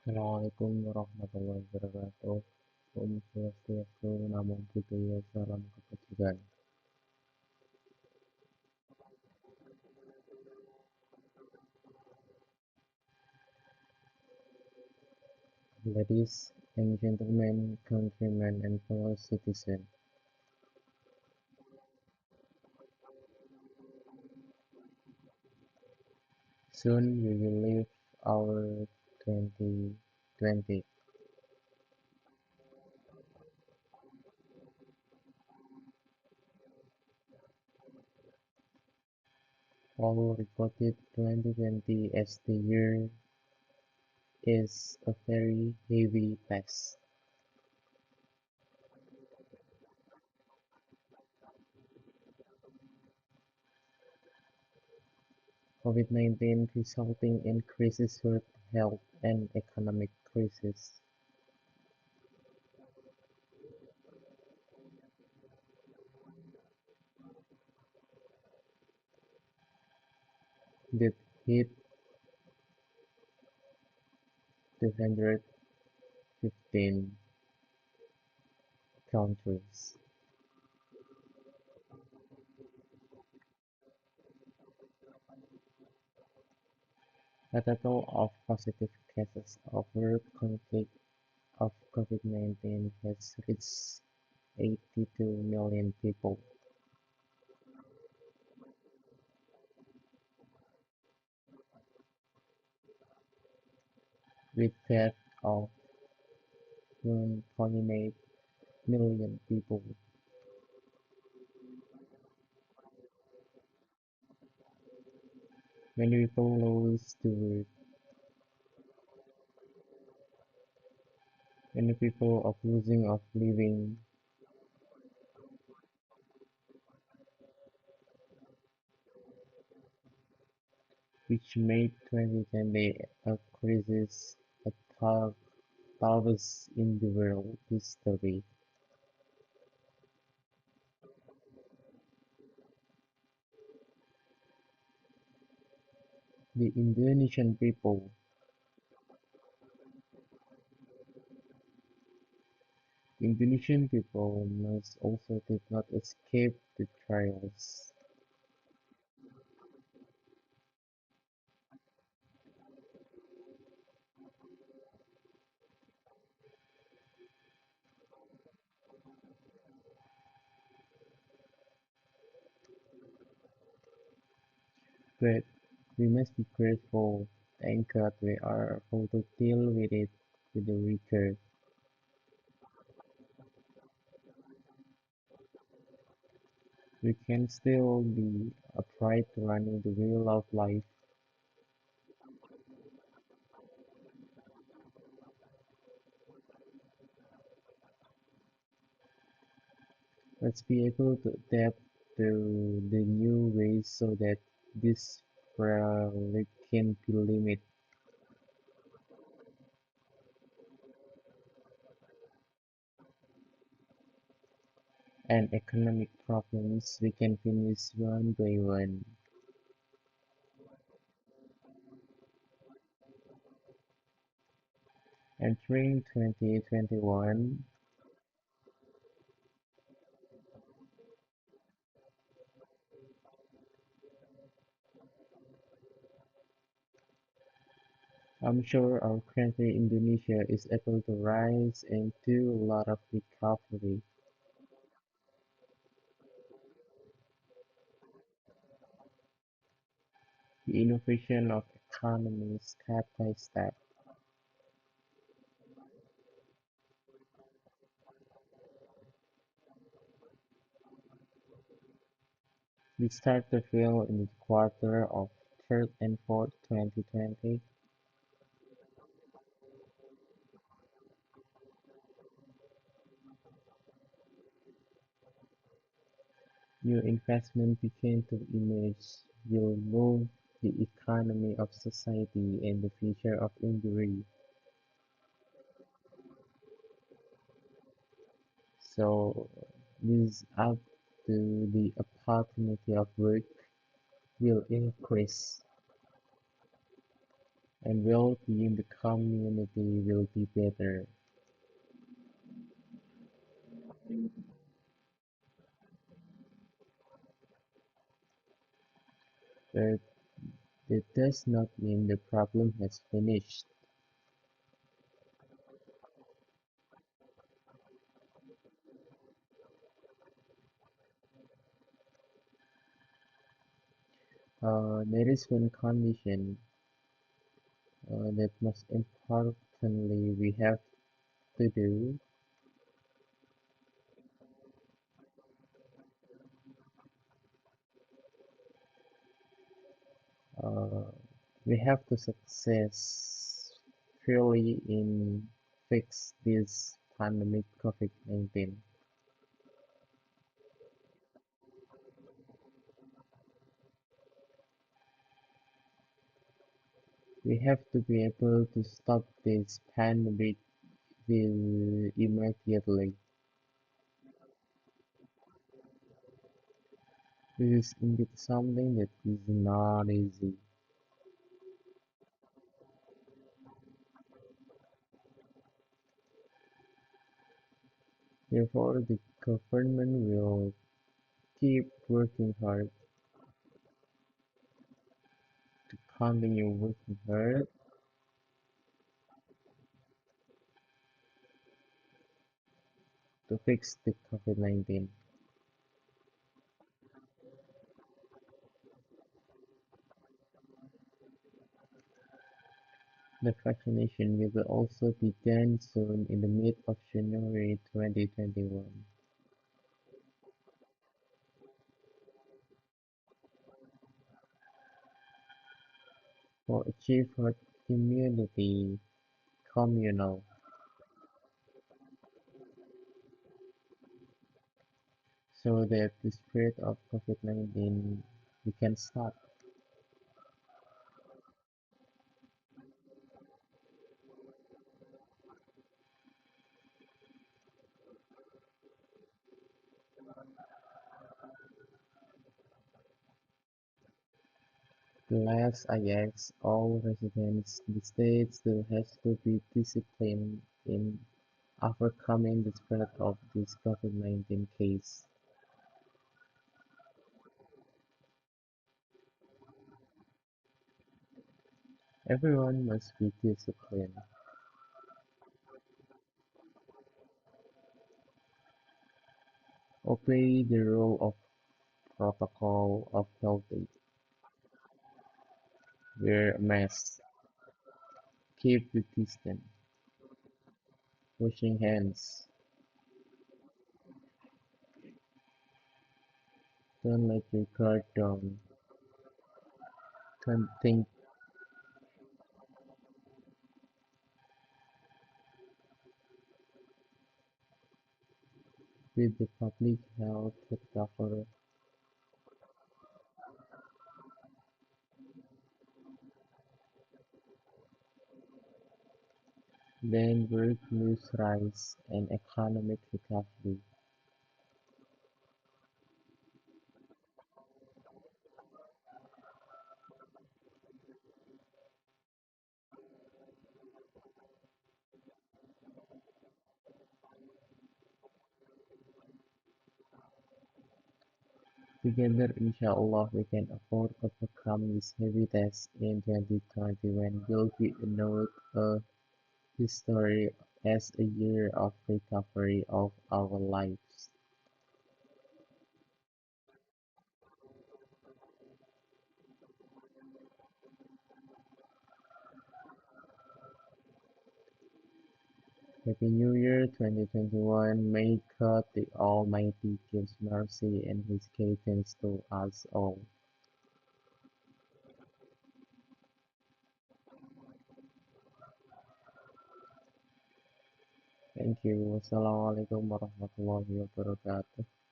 Assalamualaikum warahmatullahi wabarakatuh. Om Swastiastu, Namo Buddhaya, Salam Kebajikan. Ladies and gentlemen, countrymen and fellow citizens, soon we will leave our 2020. All reported 2020 as the year is a very heavy task. COVID-19 resulting in crisis with health and economic crisis. That hit 215 countries. A total of positive cases of world conflict of COVID-19 has reached 82 million people, with death of 1.8 million people. Many people lose their work. Many people of losing of living, which made 2020 a crisis at toughest in the world history. The Indonesian people must also did not escape the trials, but we must be grateful. Thank God we are able to deal with it with the weaker. We can still be upright running the wheel of life. Let's be able to adapt to the new ways so that this frolic can be limited and economic problems we can finish one by one. Entering 2021, I'm sure our country Indonesia is able to rise and do a lot of recovery. The innovation of economy step by step. We start to feel in the quarter of third and fourth 2020. New investment begin to emerge, will move the economy of society and the future of India. So this up to the opportunity of work will increase and well-being in the community will be better. But that does not mean the problem has finished. There is one condition that most importantly we have to do. Uh, we have to successfully in fix this pandemic COVID-19. We have to be able to stop this pandemic immediately. This is indeed something that is not easy. Therefore, the government will keep working hard to continue working hard to fix the COVID-19. The vaccination will also begin soon in the mid of January 2021. For achieve herd immunity communal so that the spread of COVID-19 we can stop. Last I ask all residents, the state still has to be disciplined in overcoming the spread of this COVID-19 case. Everyone must be disciplined, obey the rule of protocol of healthy, wear a mask, keep the distance, washing hands, don't let your guard down, don't think with the public health photographer, then work news rise and economic recovery. Together, inshallah, we can afford overcome this heavy task in 2020 when will be note a history as a year of recovery of our lives. Happy New Year 2021. May God the Almighty give mercy and His guidance to us all. Thank you. Wassalamualaikum warahmatullahi wabarakatuh.